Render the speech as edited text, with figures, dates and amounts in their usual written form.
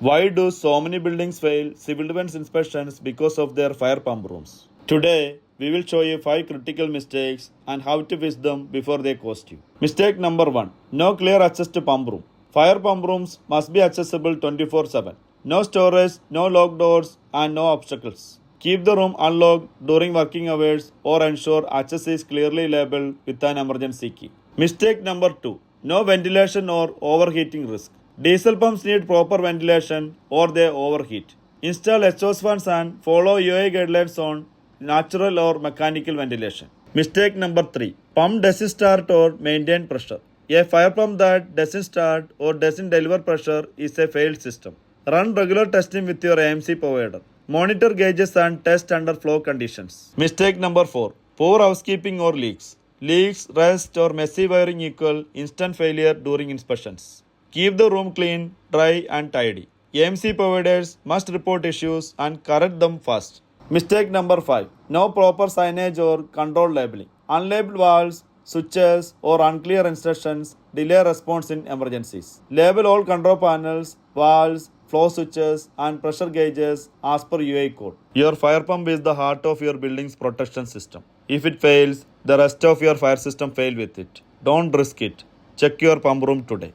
Why do so many buildings fail civil defense inspections because of their fire pump rooms? Today, we will show you 5 critical mistakes and how to fix them before they cost you. Mistake number 1. No clear access to pump room. Fire pump rooms must be accessible 24/7. No storage, no locked doors, and no obstacles. Keep the room unlocked during working hours or ensure access is clearly labeled with an emergency key. Mistake number 2. No ventilation or overheating risk. Diesel pumps need proper ventilation or they overheat. Install exhaust fans and follow UA guidelines on natural or mechanical ventilation. Mistake number 3. Pump doesn't start or maintain pressure. A fire pump that doesn't start or doesn't deliver pressure is a failed system. Run regular testing with your AMC provider. Monitor gauges and test under flow conditions. Mistake number 4. Poor housekeeping or leaks. Leaks, rust or messy wiring equal instant failure during inspections. Keep the room clean, dry and tidy. AMC providers must report issues and correct them fast. Mistake number 5. No proper signage or control labeling. Unlabeled valves, switches or unclear instructions delay response in emergencies. Label all control panels, valves, flow switches and pressure gauges as per UA code. Your fire pump is the heart of your building's protection system. If it fails, the rest of your fire system fail with it. Don't risk it. Check your pump room today.